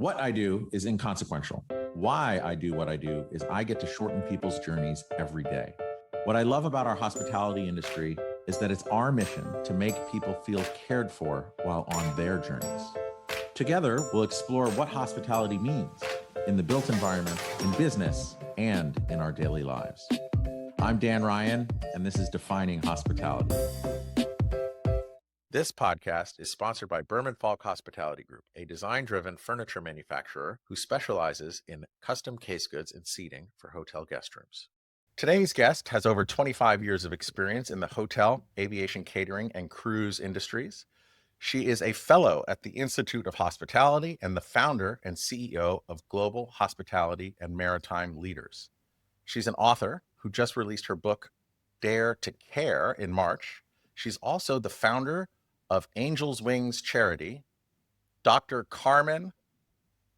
What I do is inconsequential. Why I do what I do is I get to shorten people's journeys every day. What I love about our hospitality industry is that it's our mission to make people feel cared for while on their journeys. Together, we'll explore what hospitality means in the built environment, in business, and in our daily lives. I'm Dan Ryan, and this is Defining Hospitality. This podcast is sponsored by Berman Falk Hospitality Group, a design-driven furniture manufacturer who specializes in custom case goods and seating for hotel guest rooms. Today's guest has over 25 years of experience in the hotel, aviation, catering, and cruise industries. She is a fellow at the Institute of Hospitality and the founder and CEO of Global Hospitality and Maritime Leaders. She's an author who just released her book, Dare to Care, in March. She's also the founder of Angel's Wings Charity, Dr. Carmen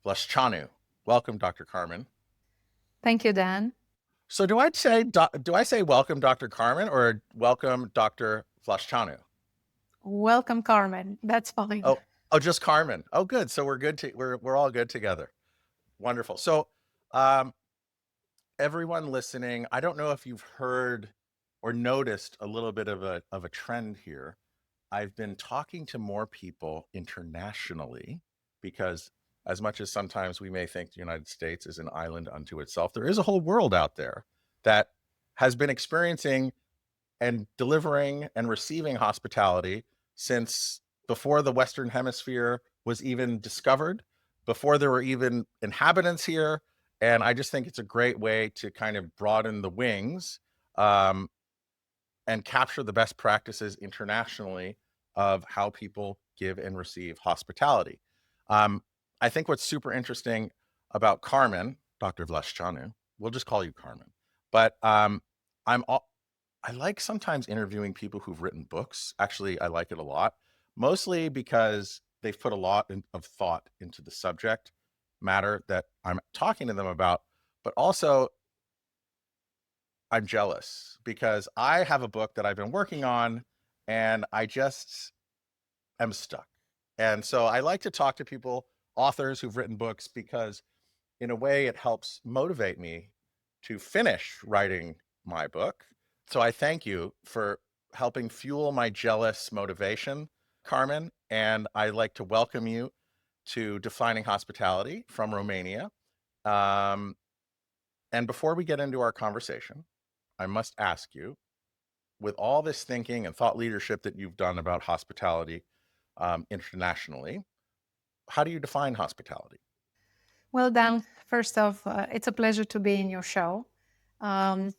Vlasceanu. Welcome, Dr. Carmen. Thank you, Dan. So do I say welcome, Dr. Carmen, or welcome, Dr. Vlasceanu? Welcome, Carmen. That's fine. Oh, just Carmen. Oh, good. So we're good. We're all good together. Wonderful. So, everyone listening, I don't know if you've heard or noticed a little bit of a trend here. I've been talking to more people internationally because, as much as sometimes we may think the United States is an island unto itself, there is a whole world out there that has been experiencing and delivering and receiving hospitality since before the Western Hemisphere was even discovered, before there were even inhabitants here. And I just think it's a great way to kind of broaden the wings and capture the best practices internationally of how people give and receive hospitality. I think what's super interesting about Carmen, Dr. Vlasceanu, we'll just call you Carmen, but I like sometimes interviewing people who've written books. Actually, I like it a lot, mostly because they've put a lot of thought into the subject matter that I'm talking to them about, but also I'm jealous because I have a book that I've been working on and I just am stuck. And so I like to talk to people, authors who've written books, because in a way it helps motivate me to finish writing my book. So I thank you for helping fuel my jealous motivation, Carmen. And I'd like to welcome you to Defining Hospitality from Romania. And before we get into our conversation, I must ask you, with all this thinking and thought leadership that you've done about hospitality internationally, how do you define hospitality? Well, Dan, first off, it's a pleasure to be in your show. In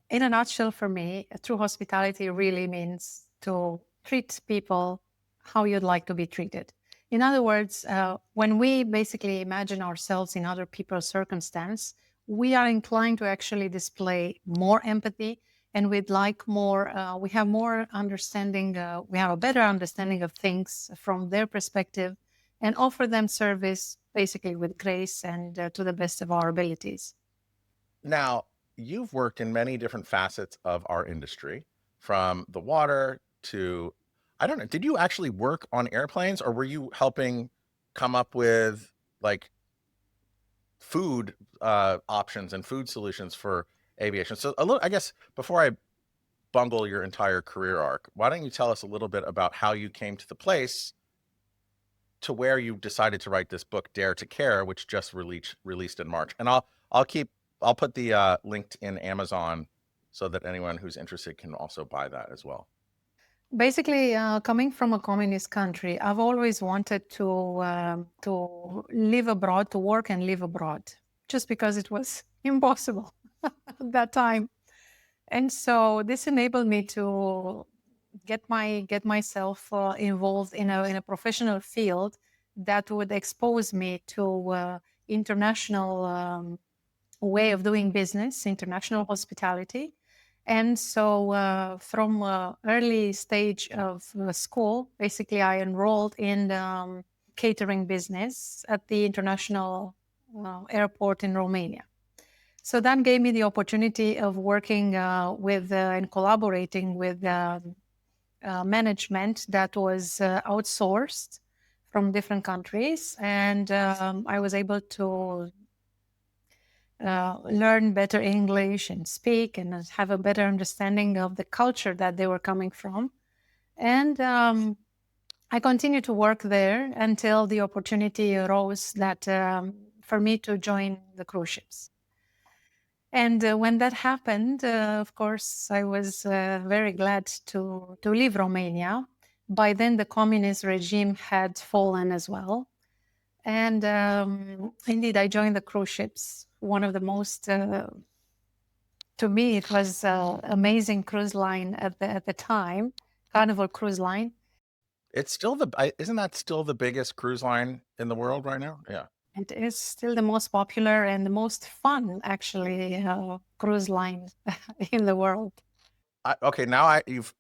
a nutshell, for me, true hospitality really means to treat people how you'd like to be treated. In other words, when we basically imagine ourselves in other people's circumstance, we are inclined to actually display more empathy, and we'd like more. We have more understanding. We have a better understanding of things from their perspective, and offer them service basically with grace and to the best of our abilities. Now, you've worked in many different facets of our industry, from the water to, I don't know, did you actually work on airplanes, or were you helping come up with like food options and food solutions for aviation? So a little, I guess, before I bungle your entire career arc, why don't you tell us a little bit about how you came to the place to where you decided to write this book, Dare to Care, which just released in March. And I'll put the link in Amazon so that anyone who's interested can also buy that as well. Basically, coming from a communist country, I've always wanted to live abroad, to work and live abroad, just because it was impossible at that time. And so this enabled me to get myself involved in a professional field that would expose me to international way of doing business, international hospitality. And so from early stage of school, basically I enrolled in catering business at the international airport in Romania. So that gave me the opportunity of working with and collaborating with management that was outsourced from different countries, and I was able to learn better English and speak and have a better understanding of the culture that they were coming from. And I continued to work there until the opportunity arose that for me to join the cruise ships. And when that happened, of course, I was very glad to leave Romania. By then, the communist regime had fallen as well. And indeed, I joined the cruise ships, one of the most, to me, it was amazing cruise line at the time, Carnival Cruise Line. It's still isn't that still the biggest cruise line in the world right now? Yeah. It is still the most popular and the most fun, actually, cruise line in the world. Okay, now you've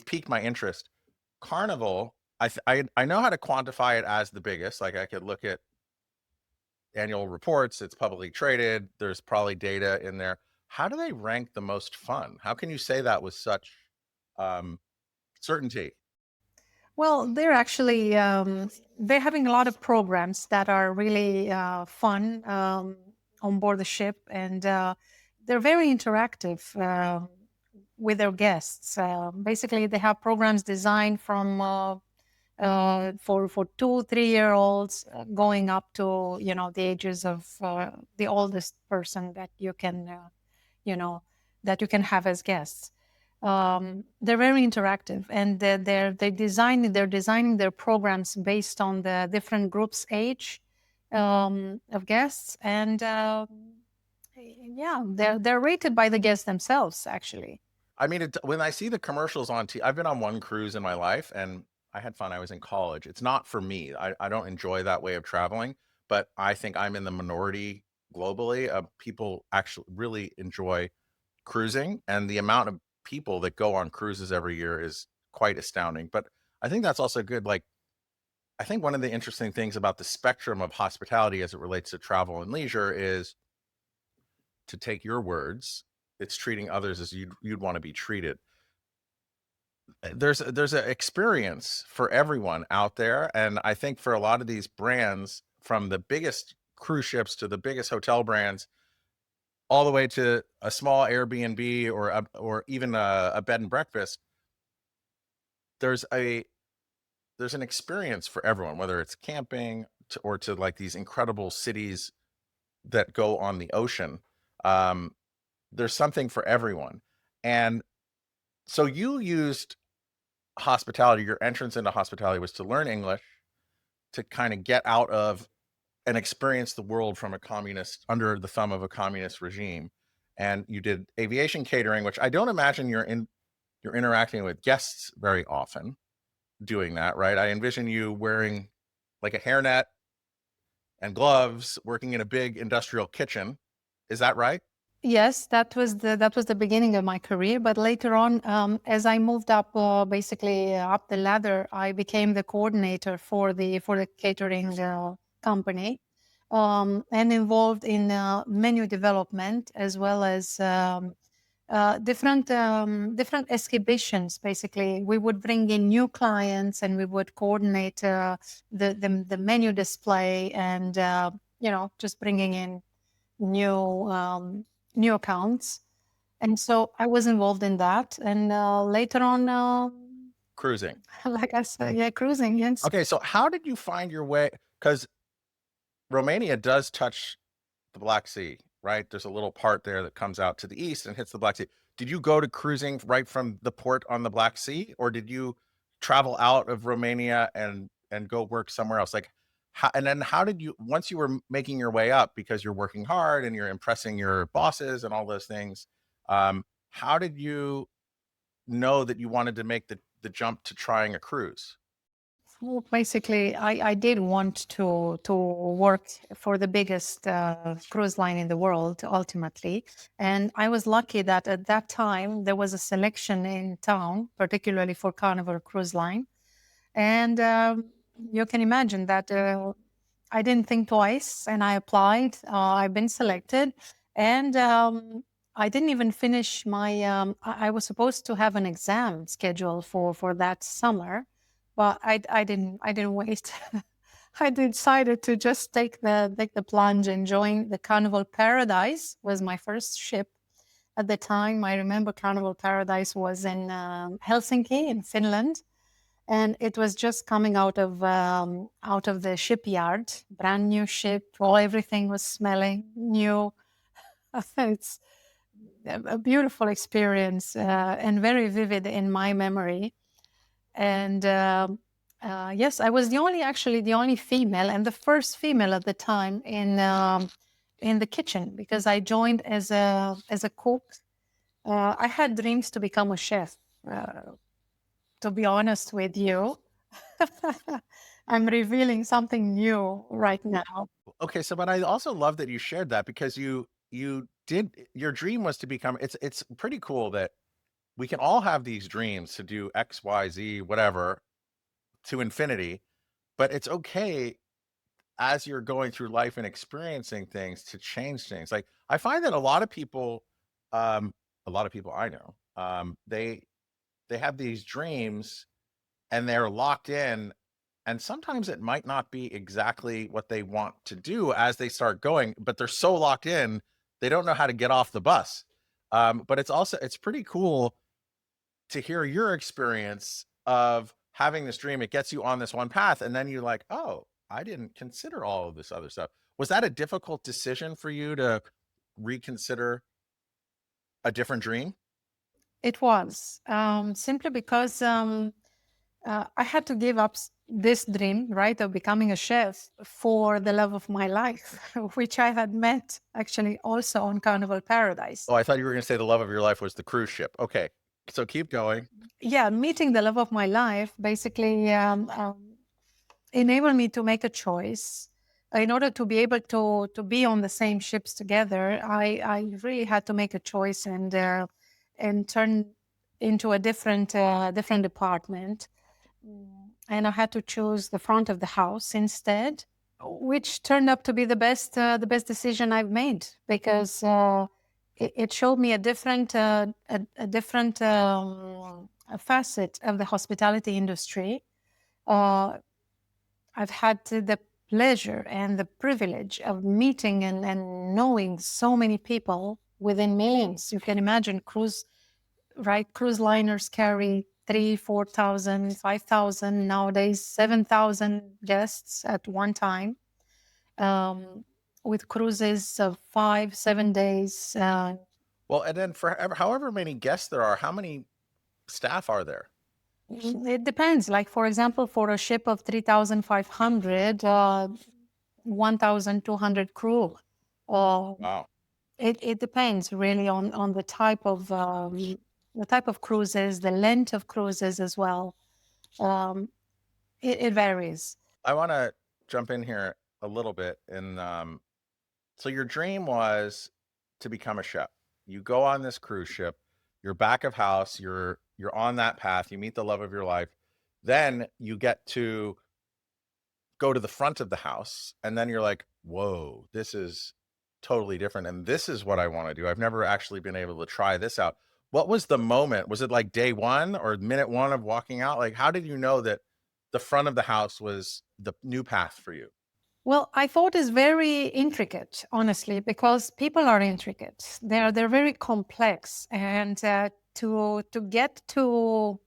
piqued my interest. Carnival, I know how to quantify it as the biggest. Like I could look at annual reports, it's publicly traded, there's probably data in there. How do they rank the most fun? How can you say that with such um, certainty? Well, they're actually they're having a lot of programs that are really fun on board the ship, and they're very interactive with their guests. Basically, they have programs designed from for 2 3 year olds going up to the ages of the oldest person that you can you know that you can have as guests. They're very interactive, and they're designing their programs based on the different groups' age of guests, and yeah, they're rated by the guests themselves, actually. I mean, when I see the commercials on I've been on one cruise in my life and I had fun. I was in college. It's not for me. I don't enjoy that way of traveling, but I think I'm in the minority globally of people actually really enjoy cruising, and the amount of people that go on cruises every year is quite astounding. But I think that's also good. Like, I think one of the interesting things about the spectrum of hospitality as it relates to travel and leisure is, to take your words, it's treating others as you'd want to be treated. There's an experience for everyone out there, and I think for a lot of these brands, from the biggest cruise ships to the biggest hotel brands, all the way to a small Airbnb or even a bed and breakfast, there's a there's an experience for everyone, whether it's camping or to like these incredible cities that go on the ocean. Um, there's something for everyone. And so you used hospitality, your entrance into hospitality was to learn English, to kind of get out of and experience the world from a communist, under the thumb of a communist regime. And you did aviation catering, which I don't imagine you're interacting with guests very often doing that, right? I envision you wearing like a hairnet and gloves, working in a big industrial kitchen. Is that right? Yes, that was the beginning of my career. But later on, as I moved up, basically up the ladder, I became the coordinator for the catering company, and involved in menu development as well as different exhibitions. Basically, we would bring in new clients and we would coordinate the menu display, and just bringing in new new accounts. And so I was involved in that. And later on, Cruising. like I said, yeah, cruising, yes. Okay, so how did you find your way? Because Romania does touch the Black Sea, right? There's a little part there that comes out to the east and hits the Black Sea. Did you go to cruising right from the port on the Black Sea, or did you travel out of Romania and go work somewhere else? Like, and then how did you, once you were making your way up because you're working hard and you're impressing your bosses and all those things, how did you know that you wanted to make the jump to trying a cruise? Well, basically, I did want to work for the biggest cruise line in the world ultimately, and I was lucky that at that time there was a selection in town, particularly for Carnival Cruise Line, and you can imagine that I didn't think twice, and I applied. I've been selected, and I didn't even finish my. I was supposed to have an exam scheduled for that summer, But I didn't wait. I decided to just take the plunge and join the Carnival Paradise. Was my first ship at the time. I remember Carnival Paradise was in Helsinki in Finland, and it was just coming out of the shipyard, brand new ship. All everything was smelling new. It's a beautiful experience and very vivid in my memory. And yes, I was actually the only female and the first female at the time in the kitchen because I joined as a cook. I had dreams to become a chef. To be honest with you, I'm revealing something new right now. Okay, so but I also love that you shared that because you did your dream was to become it's pretty cool that we can all have these dreams to do X, Y, Z, whatever to infinity, but it's okay as you're going through life and experiencing things to change things. Like I find that um, a lot of people I know, they have these dreams and they're locked in, and sometimes it might not be exactly what they want to do as they start going, but they're so locked in, they don't know how to get off the bus. But it's pretty cool to hear your experience of having this dream. It gets you on this one path, and then you're like, oh, I didn't consider all of this other stuff. Was that a difficult decision for you to reconsider a different dream? It was simply because I had to give up this dream, right, of becoming a chef for the love of my life, which I had met actually also on Carnival Paradise. Oh, I thought you were going to say the love of your life was the cruise ship. Okay, so keep going. Yeah, meeting the love of my life basically enabled me to make a choice. In order to be able to be on the same ships together, I really had to make a choice and turn into a different department. And I had to choose the front of the house instead, which turned up to be the best decision I've made because it showed me a different a facet of the hospitality industry. Uh, I've had the pleasure and the privilege of meeting and knowing so many people within millions. You can imagine right? Cruise liners carry 3, 4,000, 5,000, nowadays 7,000 guests at one time, um, with cruises of 5, 7 days. Well, and then for however many guests there are, how many staff are there? It depends. Like, for example, for a ship of 3,500, 1,200 crew. Uh, Wow. it depends really on the type of cruises, the length of cruises as well. Um, it varies. I want to jump in here a little bit. And so your dream was to become a chef. You go on this cruise ship, you're back of house, you're on that path, you meet the love of your life. Then you get to go to the front of the house, and then you're like, whoa, this is totally different. And this is what I want to do. I've never actually been able to try this out. What was the moment? Was it like day one or minute one of walking out? Like, how did you know that the front of the house was the new path for you? Well, I thought it's very intricate, honestly, because people are intricate. They're very complex, and to get to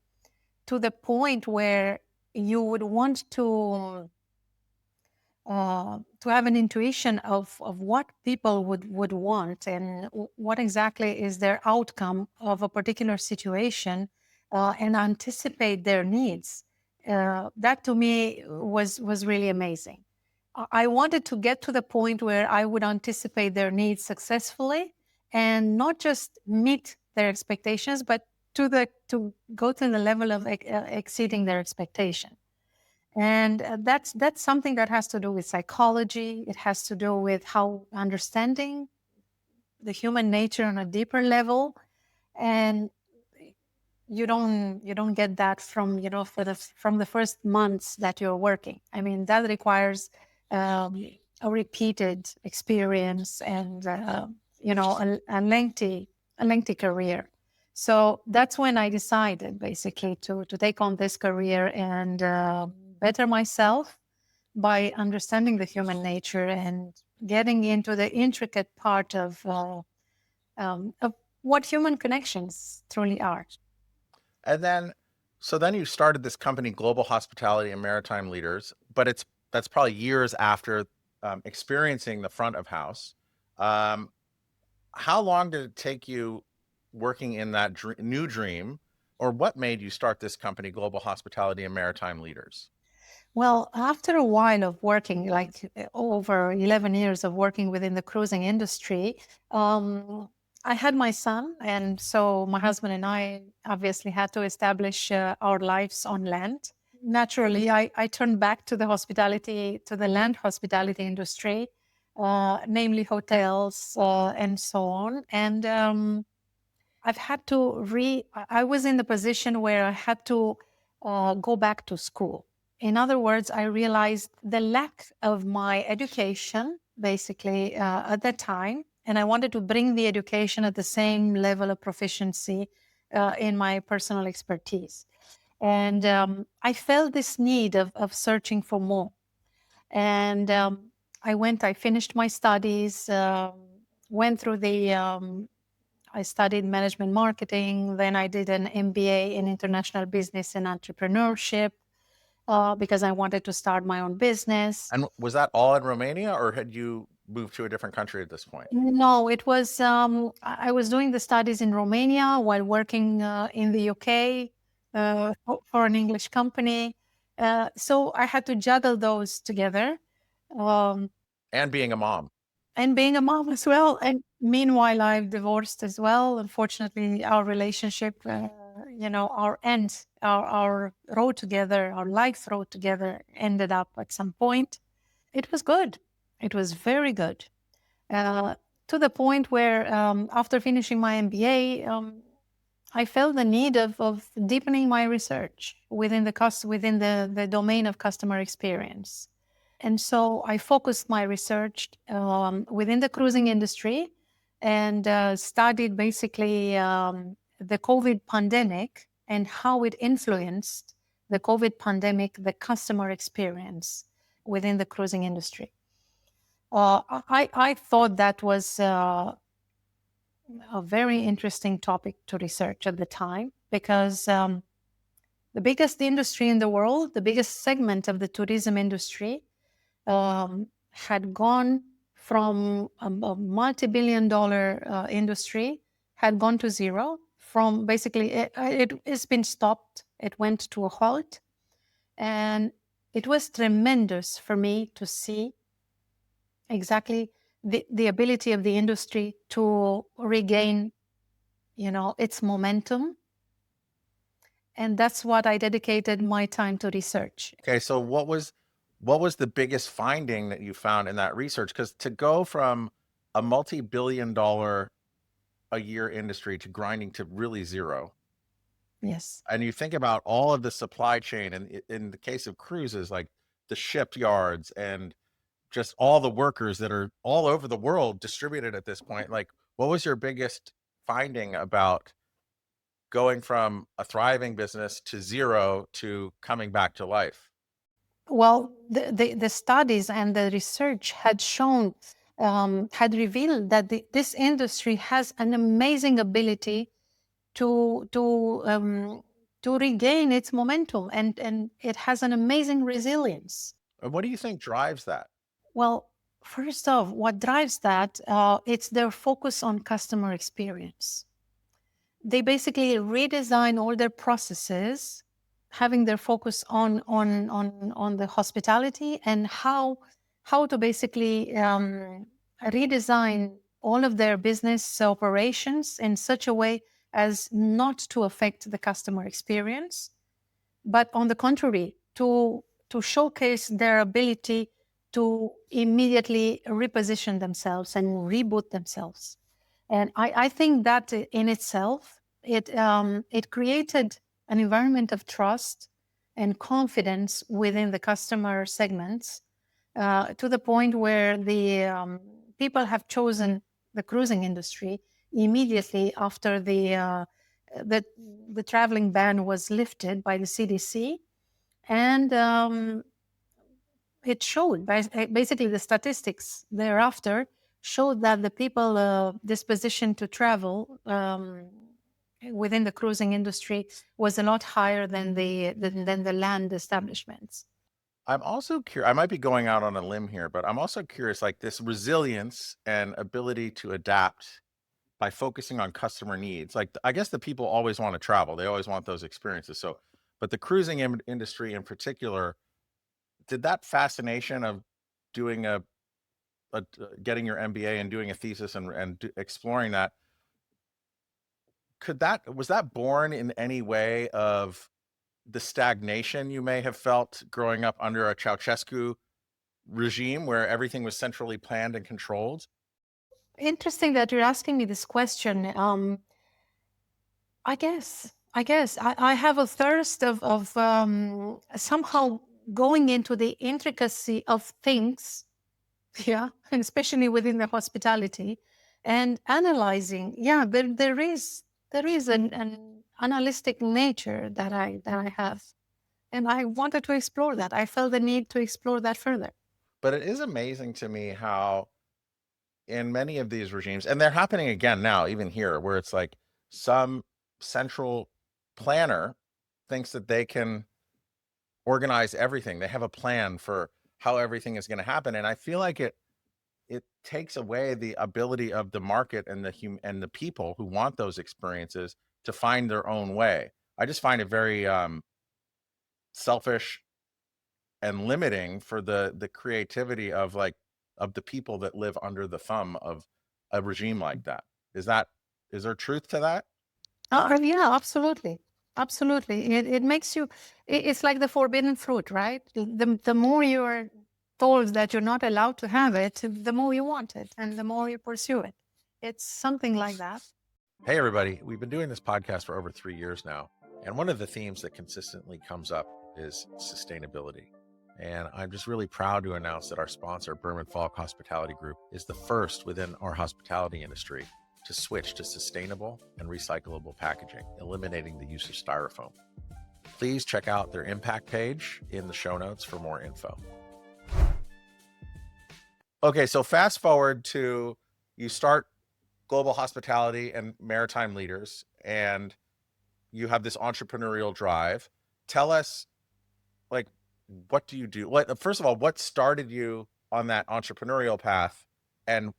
the point where you would want to have an intuition of what people would want and what exactly is their outcome of a particular situation, and anticipate their needs. That to me was really amazing. I wanted to get to the point where I would anticipate their needs successfully and not just meet their expectations, but to go to the level of exceeding their expectation. And that's something that has to do with psychology. It has to do with how understanding the human nature on a deeper level. And you don't get that from from the first months that you're working. I mean, that requires a repeated experience and a lengthy career. So that's when I decided basically to take on this career and better myself by understanding the human nature and getting into the intricate part of what human connections truly are. And then, so then you started this company, Global Hospitality and Maritime Leaders, but that's probably years after experiencing the front of house. Um, how long did it take you working in that new dream, or what made you start this company, Global Hospitality and Maritime Leaders? Well, after a while of working, like over 11 years of working within the cruising industry, I had my son. And so my husband and I obviously had to establish our lives on land. Naturally, I turned back to the hospitality, to the land hospitality industry, namely hotels and so on. And I've had to I was in the position where I had to go back to school. In other words, I realized the lack of my education, basically, at that time. And I wanted to bring the education at the same level of proficiency in my personal expertise. And I felt this need of searching for more. And I finished my studies, went through I studied management marketing. Then I did an MBA in international business and entrepreneurship because I wanted to start my own business. And was that all in Romania, or had you moved to a different country at this point? No, it was, I was doing the studies in Romania while working in the UK for an English company. So I had to juggle those together. Um, And being a mom. and being a mom as well. And meanwhile, I've divorced as well. Unfortunately, our relationship, our road together, our life road together ended up at some point. It was good. It was very good. Uh, to the point where after finishing my MBA, I felt the need of deepening my research within the domain of customer experience. And so I focused my research within the cruising industry and studied basically the COVID pandemic and how it influenced the COVID pandemic, the customer experience within the cruising industry. I thought that was a very interesting topic to research at the time because the biggest industry in the world, the biggest segment of the tourism industry, had gone from a multi-billion-dollar industry, had gone to zero. From basically, it's been stopped. It went to a halt, and it was tremendous for me to see exactly the ability of the industry to regain, its momentum. And that's what I dedicated my time to research. Okay, so what was the biggest finding that you found in that research? Because to go from a multi-billion-dollar a year industry to grinding to really zero, Yes. and you think about all of the supply chain, and in the case of cruises, like the shipyards and just all the workers that are all over the world distributed at this point, like what was your biggest finding about going from a thriving business to zero to coming back to life? Well, the studies and the research had shown, had revealed that this industry has an amazing ability to to um, to regain its momentum, and it has an amazing resilience. And what do you think drives that? Well, first off, what drives that? It's their focus on customer experience. They basically redesign all their processes, having their focus on the hospitality and how to basically redesign all of their business operations in such a way as not to affect the customer experience, but on the contrary, to showcase their ability to immediately reposition themselves and reboot themselves. And I think that in itself, it created an environment of trust and confidence within the customer segments to the point where the people have chosen the cruising industry immediately after the traveling ban was lifted by the CDC, and it showed basically the statistics thereafter showed that the people disposition to travel within the cruising industry was a lot higher than the land establishments. I'm also curious, I might be going out on a limb here, but I'm also curious, like this resilience and ability to adapt by focusing on customer needs. Like, I guess the people always want to travel. They always want those experiences. So, but the cruising industry in particular, did that fascination of doing getting your MBA and doing a thesis and exploring that, was that born in any way of the stagnation you may have felt growing up under a Ceausescu regime where everything was centrally planned and controlled? Interesting that you're asking me this question. I have a thirst of somehow going into the intricacy of things, yeah, and especially within the hospitality, and analyzing. Yeah, there is an analytic nature that I have, and I wanted to explore that. I felt the need to explore that further. But it is amazing to me how in many of these regimes, and they're happening again now, even here, where it's like some central planner thinks that they can organize everything. They have a plan for how everything is going to happen. And I feel like it takes away the ability of the market and the people who want those experiences to find their own way. I just find it very selfish and limiting for the creativity of the people that live under the thumb of a regime like that. Is there truth to that? Yeah, absolutely. Absolutely. It makes you, it's like the forbidden fruit, right? The more you're told that you're not allowed to have it, the more you want it and the more you pursue it. It's something like that. Hey everybody, we've been doing this podcast for over 3 years now, and one of the themes that consistently comes up is sustainability. And I'm just really proud to announce that our sponsor, Berman Falk Hospitality Group, is the first within our hospitality industry to switch to sustainable and recyclable packaging, eliminating the use of styrofoam. Please check out their impact page in the show notes for more info. Okay, so fast forward to you start Global Hospitality and Maritime Leaders, and you have this entrepreneurial drive. Tell us, like, what do you do? First of all, what started you on that entrepreneurial path, and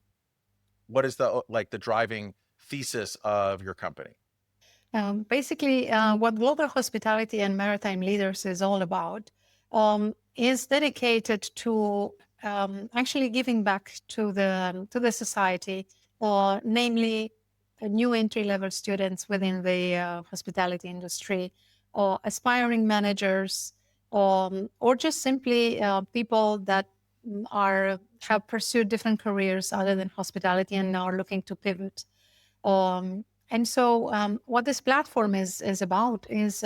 what is the driving thesis of your company? Basically, what Global Hospitality and Maritime Leaders is all about is dedicated to actually giving back to the society, namely new entry-level students within the hospitality industry, or aspiring managers, or just simply people that have pursued different careers other than hospitality and are looking to pivot. And so, what this platform is about is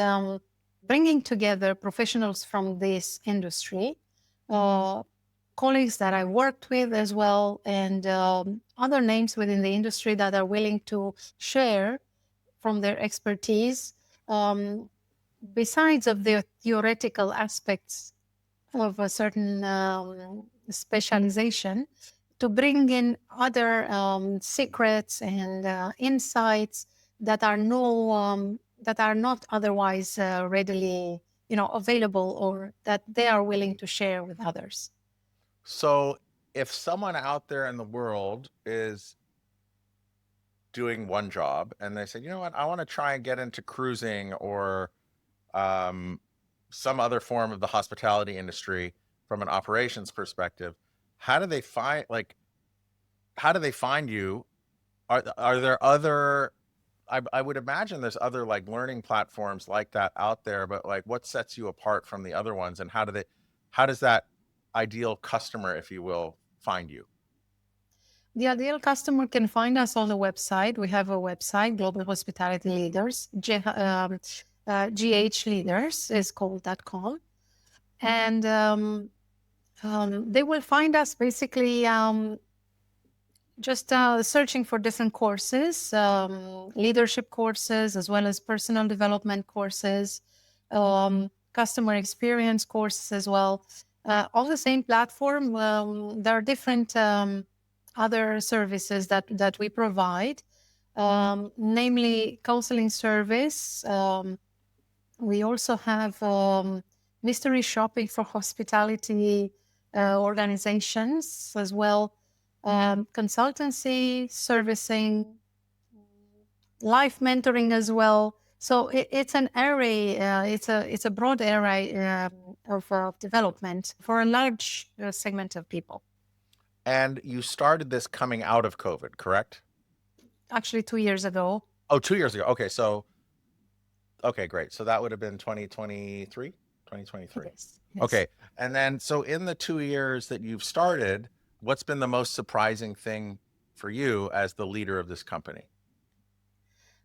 bringing together professionals from this industry, colleagues that I worked with as well, and other names within the industry that are willing to share from their expertise, besides of the theoretical aspects of a certain specialization, to bring in other secrets and insights that are not otherwise readily available, or that they are willing to share with others. So, if someone out there in the world is doing one job and they say, you know what, I want to try and get into cruising or um, some other form of the hospitality industry from an operations perspective, how do they find you? Are there other? I would imagine there's other like learning platforms like that out there, but like what sets you apart from the other ones, and how does that ideal customer, if you will, find you? The ideal customer can find us on the website. We have a website, Global Hospitality Leaders, GH Leaders is called .com. And they will find us basically Just searching for different courses, leadership courses, as well as personal development courses, customer experience courses as well. On the same platform, there are different other services that we provide, namely counseling service. We also have mystery shopping for hospitality organizations as well, consultancy, servicing, life mentoring as well. So it's an array. It's a broad array of development for a large segment of people. And you started this coming out of COVID, correct? Actually, 2 years ago. Oh, 2 years ago. Okay, so okay, great. So that would have been 2023? 2023. Yes. Yes. Okay. And then so in the 2 years that you've started, what's been the most surprising thing for you as the leader of this company?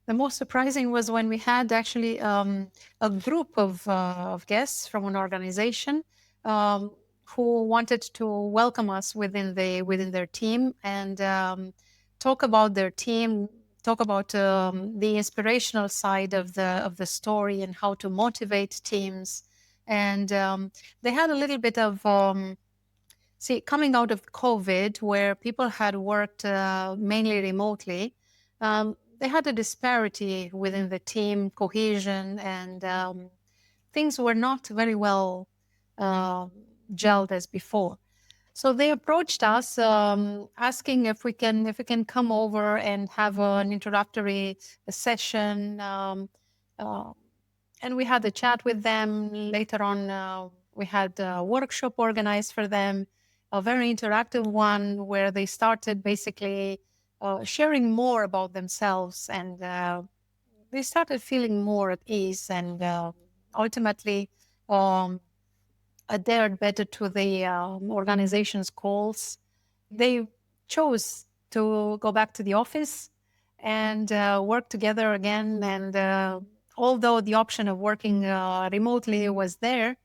The most surprising was when we had actually a group of guests from an organization um, who wanted to welcome us within their team and talk about their team, talk about the inspirational side of the story and how to motivate teams. And they had a little bit of see, coming out of COVID, where people had worked mainly remotely, they had a disparity within the team cohesion, and things were not very well uh, gelled as before. So they approached us, asking if we can come over and have an introductory session. Uh, and we had a chat with them. Later on, we had a workshop organized for them, a very interactive one where they started basically sharing more about themselves, and they started feeling more at ease and ultimately um, adhered better to the organization's goals. They chose to go back to the office and work together again. And although the option of working remotely was there,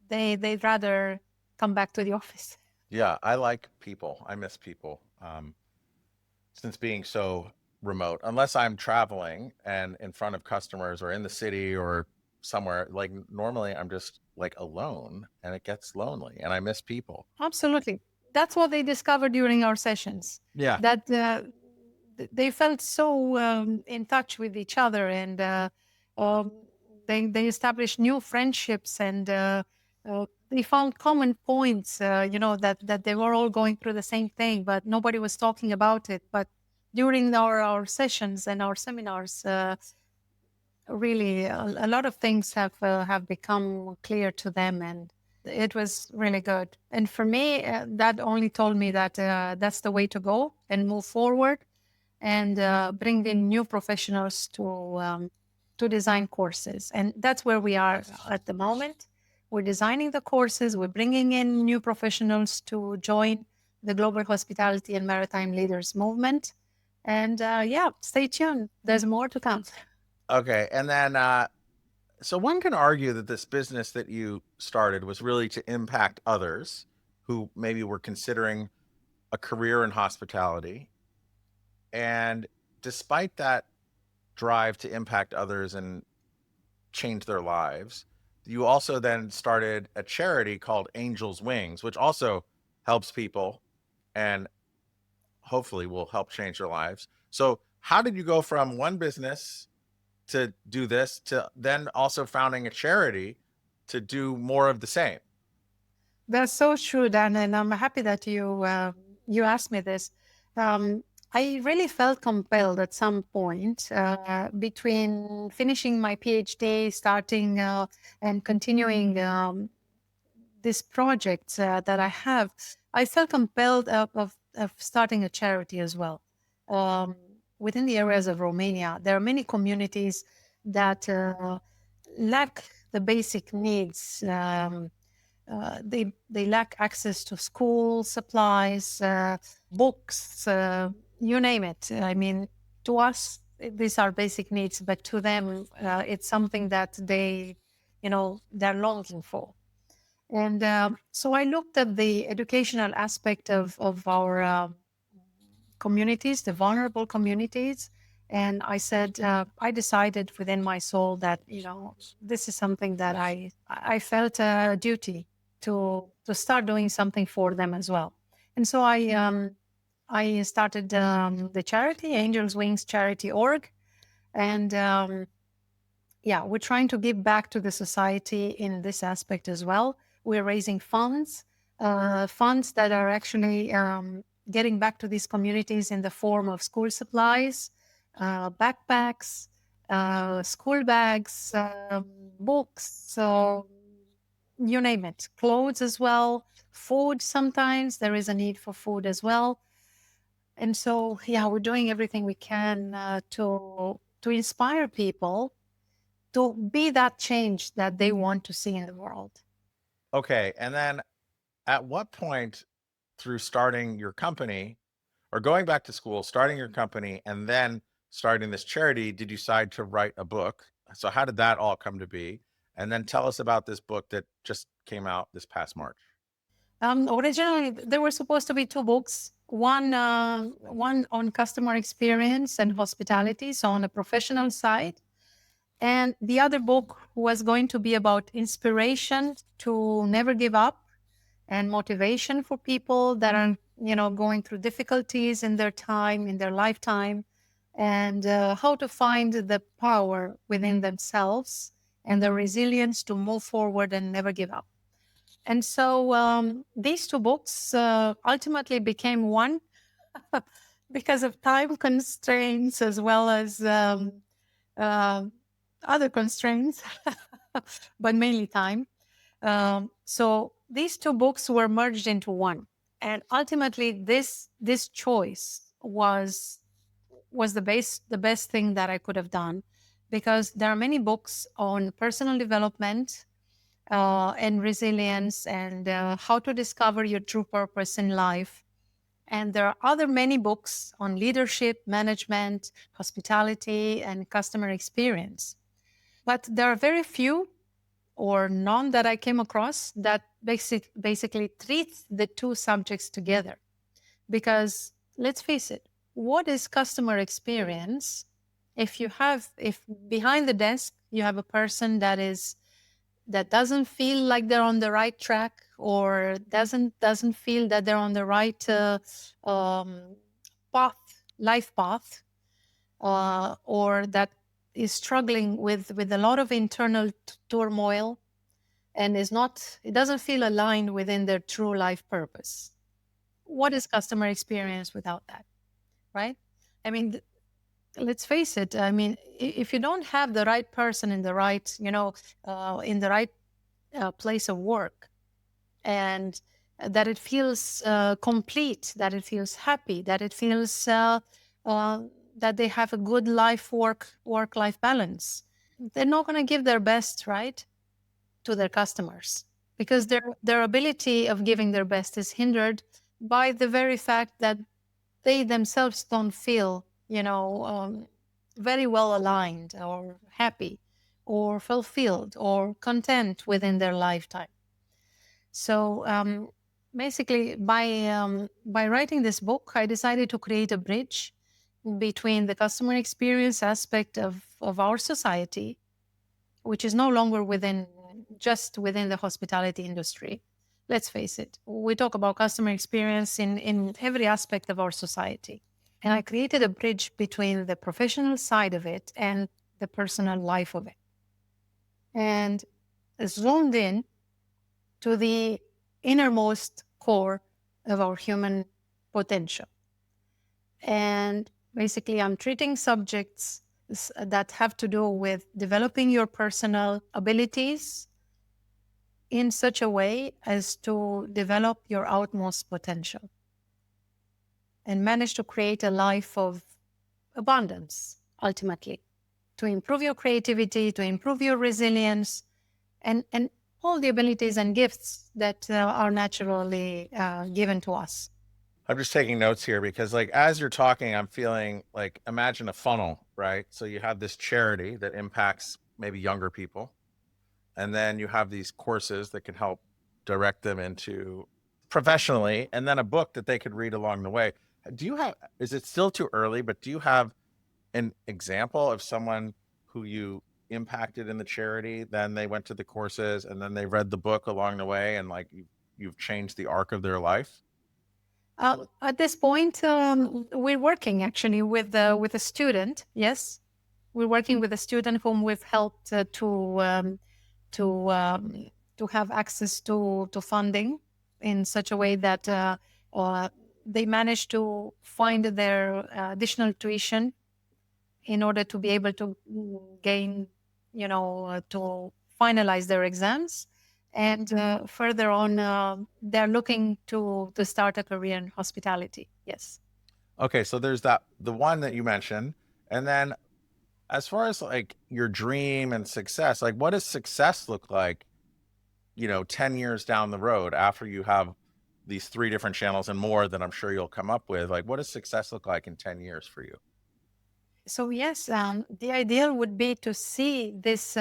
they'd rather come back to the office. Yeah, I like people. I miss people. Since being so remote, unless I'm traveling and in front of customers or in the city or somewhere, like normally I'm just like alone and it gets lonely and I miss people. Absolutely. That's what they discovered during our sessions, Yeah. that they felt so in touch with each other, and um, they established new friendships, and they found common points, that they were all going through the same thing, but nobody was talking about it. But during our sessions and our seminars, really a lot of things have become clear to them, and it was really good. And for me, that only told me that that's the way to go and move forward and bring in new professionals to design courses. And that's where we are at the moment. We're designing the courses. We're bringing in new professionals to join the Global Hospitality and Maritime Leaders Movement. And yeah, stay tuned. There's more to come. Okay. And then, so one can argue that this business that you started was really to impact others who maybe were considering a career in hospitality. And despite that drive to impact others and change their lives, you also then started a charity called Angels Wings, which also helps people and hopefully will help change their lives. So, how did you go from one business to do this to then also founding a charity to do more of the same? That's so true, Dan, and I'm happy that you asked me this. Um, I really felt compelled at some point between finishing my PhD, starting and continuing this project that I have. I felt compelled of starting a charity as well. Um, Within the areas of Romania, there are many communities that lack the basic needs. They lack access to school supplies, books, you name it. I mean, to us, these are basic needs, but to them, it's something that they're longing for. And so I looked at the educational aspect of our communities, the vulnerable communities. And I said, I decided within my soul that, this is something that I felt a duty to start doing something for them as well. And so I started the charity, Angels Wings Charity Org. And yeah, we're trying to give back to the society in this aspect as well. We're raising funds, funds that are actually getting back to these communities in the form of school supplies, backpacks, school bags, books, so you name it, clothes as well, food. Sometimes there is a need for food as well. And so, yeah, we're doing everything we can to inspire people to be that change that they want to see in the world. Okay. And then at what point through starting your company or going back to school, starting your company, and then starting this charity, did you decide to write a book? So how did that all come to be? And then tell us about this book that just came out this past March. Originally, there were supposed to be two books. One on customer experience and hospitality, so on the professional side, and the other book was going to be about inspiration to never give up and motivation for people that are, going through difficulties in their time, in their lifetime, and how to find the power within themselves and the resilience to move forward and never give up. And so these two books ultimately became one because of time constraints as well as uh, other constraints, but mainly time. So these two books were merged into one, and ultimately, this choice was the best thing that I could have done, because there are many books on personal development and resilience and how to discover your true purpose in life. And there are other many books on leadership, management, hospitality, and customer experience. But there are very few or none that I came across that basically treats the two subjects together. Because let's face it, what is customer experience if behind the desk you have a person that doesn't feel like they're on the right track, or doesn't feel that they're on the right um, life path, or that is struggling with a lot of internal turmoil, and it doesn't feel aligned within their true life purpose. What is customer experience without that, right? I mean, let's face it. I mean, if you don't have the right person in the right, in the right place of work, and that it feels complete, that it feels happy, that it feels uh, that they have a good work life balance, they're not going to give their best, right, to their customers, because their ability of giving their best is hindered by the very fact that they themselves don't feel, very well aligned or happy or fulfilled or content within their lifetime. So basically, by writing this book, I decided to create a bridge between the customer experience aspect of our society, which is no longer just within the hospitality industry. Let's face it, we talk about customer experience in every aspect of our society. And I created a bridge between the professional side of it and the personal life of it. And zoomed in to the innermost core of our human potential. And basically, I'm treating subjects that have to do with developing your personal abilities in such a way as to develop your utmost potential and manage to create a life of abundance, ultimately, to improve your creativity, to improve your resilience, and all the abilities and gifts that are naturally given to us. I'm just taking notes here because, like, as you're talking, I'm feeling like imagine a funnel, right? So you have this charity that impacts maybe younger people, and then you have these courses that can help direct them into professionally, and then a book that they could read along the way. Do you have, is it still too early, but do you have an example of someone who you impacted in the charity, then they went to the courses and then they read the book along the way and like you've changed the arc of their life? At this point, we're working actually with a student. Yes, we're working with a student whom we've helped to to have access to funding in such a way that uh, they managed to find their additional tuition in order to be able to gain, to finalize their exams. And further on, they're looking to start a career in hospitality. Yes. Okay, so there's that, the one that you mentioned, and then as far as like your dream and success, like what does success look like, 10 years down the road after you have these three different channels and more that I'm sure you'll come up with? Like what does success look like in 10 years for you? So yes, the ideal would be to see this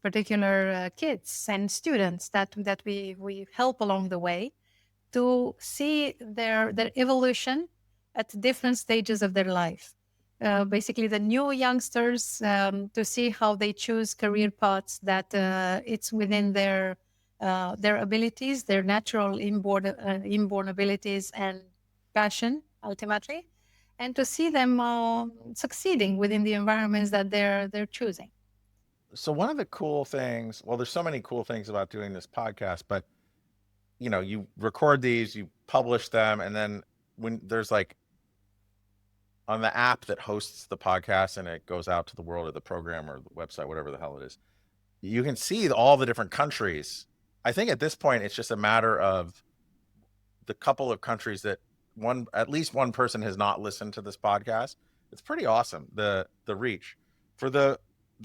particular kids and students that we help along the way, to see their evolution at different stages of their life. Basically, the new youngsters, to see how they choose career paths that it's within their abilities, their natural inborn abilities and passion ultimately, and to see them succeeding within the environments that they're choosing. So one of the cool things, well, there's so many cool things about doing this podcast, but you record these, you publish them, and then when there's like on the app that hosts the podcast and it goes out to the world, or the program or the website, whatever the hell it is, you can see all the different countries. I think at this point it's just a matter of the couple of countries that at least one person has not listened to this podcast. It's pretty awesome, the reach for the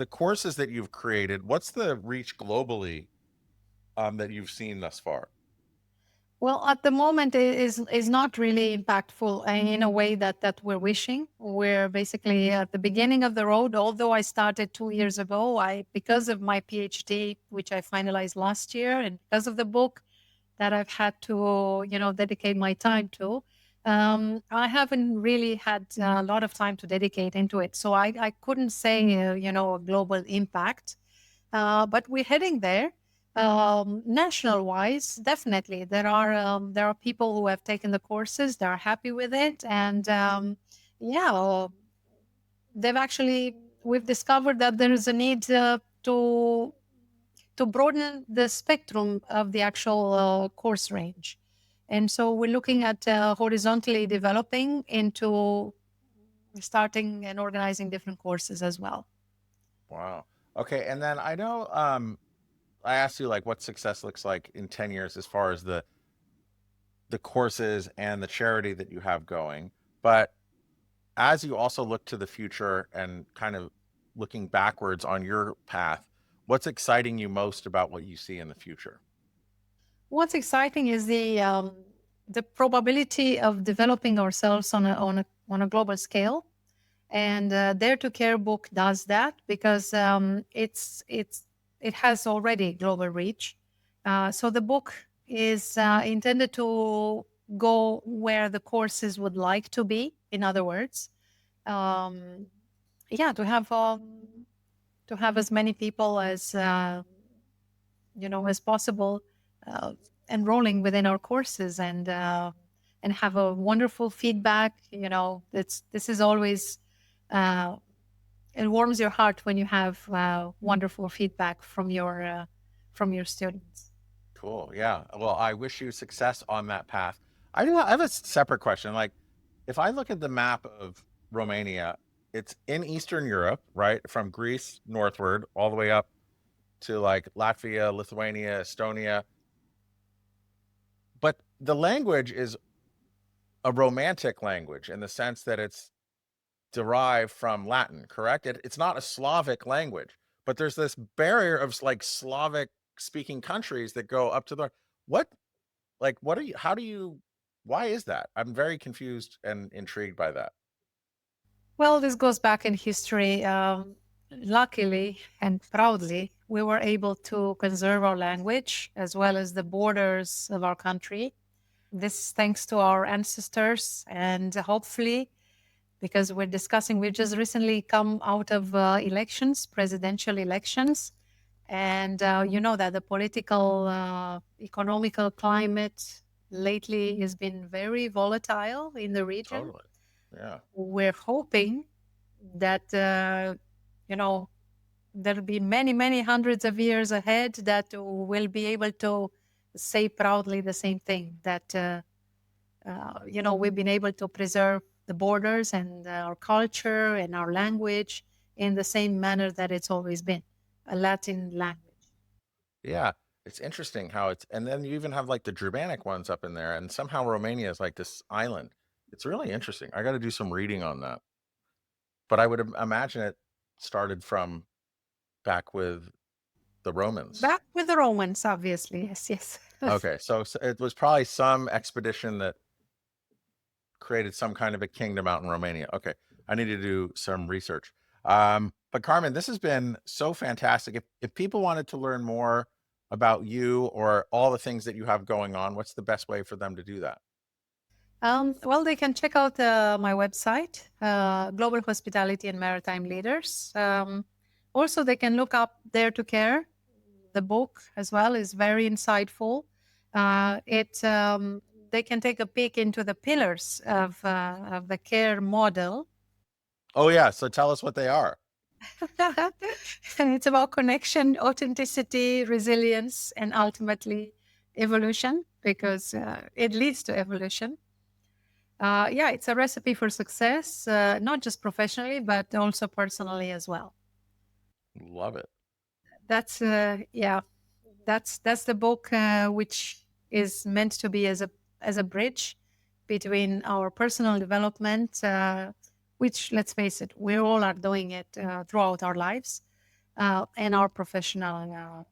courses that you've created. What's the reach globally that you've seen thus far? Well, at the moment, it is not really impactful in a way that we're wishing. We're basically at the beginning of the road. Although I started 2 years ago, I because of my PhD, which I finalized last year, and because of the book that I've had to dedicate my time to, I haven't really had a lot of time to dedicate into it. So I couldn't say a global impact. But we're heading there. National wise, definitely there are people who have taken the courses, they're happy with it, and yeah, they've actually we've discovered that there is a need to broaden the spectrum of the actual course range, and so we're looking at horizontally developing into starting and organizing different courses as well. Wow. Okay, and then I know I asked you like what success looks like in 10 years as far as the courses and the charity that you have going. But as you also look to the future and kind of looking backwards on your path, what's exciting you most about what you see in the future? What's exciting is the probability of developing ourselves on a global scale, and Dare to Care book does that because it has already global reach. So the book is intended to go where the courses would like to be. In other words, um, yeah, to have as many people as possible uh, enrolling within our courses, and have a wonderful feedback. This is always uh, it warms your heart when you have wonderful feedback from your students. Cool. Yeah. Well, I wish you success on that path. I have a separate question. Like, if I look at the map of Romania, it's in Eastern Europe, right? From Greece northward all the way up to like Latvia, Lithuania, Estonia. But the language is a romantic language in the sense that it's derived from Latin, correct? It's not a Slavic language, but there's this barrier of like Slavic speaking countries that go up to the what what are you how do you why is that? I'm very confused and intrigued by that. Well, this goes back in history. Luckily and proudly, we were able to conserve our language as well as the borders of our country. This thanks to our ancestors, and hopefully, because we've just recently come out of elections, presidential elections, and you know that the political, economical climate lately has been very volatile in the region. Totally. Yeah. We're hoping that, you know, there'll be many, many hundreds of years ahead that we'll be able to say proudly the same thing, that, we've been able to preserve the borders and our culture and our language in the same manner that it's always been, a Latin language. Yeah. It's interesting how it's, and then you even have like the Germanic ones up in there, and somehow Romania is like this island. It's really interesting. I got to do some reading on that. But I would imagine it started from back with the Romans. Back with the Romans, obviously. Yes, yes. Okay, so it was probably some expedition that created some kind of a kingdom out in Romania. Okay, I need to do some research. But Carmen, this has been so fantastic. If people wanted to learn more about you or all the things that you have going on, what's the best way for them to do that? Well, they can check out my website, Global Hospitality and Maritime Leaders. Also, they can look up Dare to Care. The book as well is very insightful. It They can take a peek into the pillars of the care model. Oh yeah, so tell us what they are. And it's about connection, authenticity, resilience, and ultimately evolution, because it leads to evolution. Yeah, it's a recipe for success, not just professionally, but also personally as well. Love it. That's yeah, that's the book which is meant to be as a bridge between our personal development, which, let's face it, we all are doing it throughout our lives, and our professional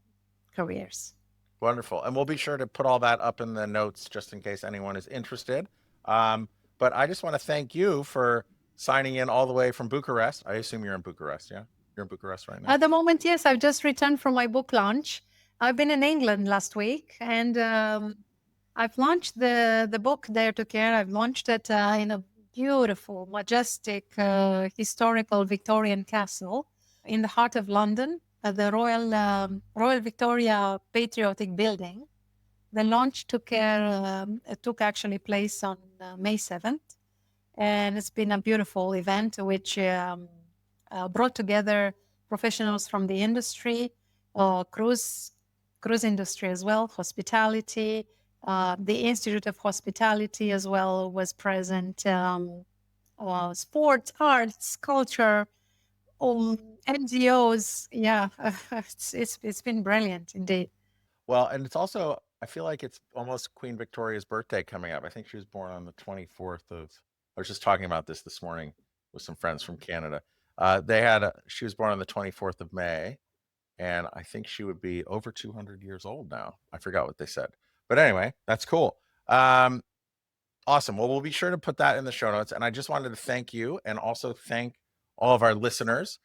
careers. Wonderful. And we'll be sure to put all that up in the notes just in case anyone is interested. Um, but I just want to thank you for signing in all the way from Bucharest. I assume you're in Bucharest, yeah? You're in Bucharest right now? At the moment, yes, I've just returned from my book launch. I've been in England last week, and I've launched the book Dare to Care. I've launched it in a beautiful, majestic, historical Victorian castle in the heart of London, at the Royal Victoria Patriotic Building. The launch took actually place on May 7th, and it's been a beautiful event which brought together professionals from the industry, cruise industry as well, hospitality. The Institute of Hospitality as well was present. Sports, arts, culture, NGOs. Yeah, it's been brilliant indeed. Well, and it's also, I feel like it's almost Queen Victoria's birthday coming up. I think she was born on the 24th of, I was just talking about this morning with some friends from Canada. She was born on the 24th of May, and I think she would be over 200 years old now. I forgot what they said. But anyway, that's cool. Awesome. Well, we'll be sure to put that in the show notes. And I just wanted to thank you and also thank all of our listeners,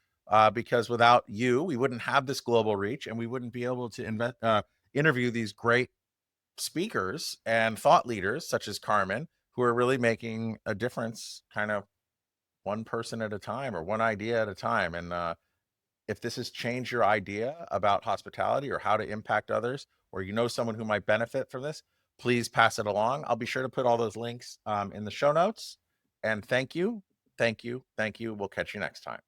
because without you, we wouldn't have this global reach and we wouldn't be able to interview these great speakers and thought leaders such as Carmen, who are really making a difference kind of one person at a time or one idea at a time. And if this has changed your idea about hospitality or how to impact others, or you know someone who might benefit from this, please pass it along. I'll be sure to put all those links in the show notes. And thank you. Thank you. Thank you. We'll catch you next time.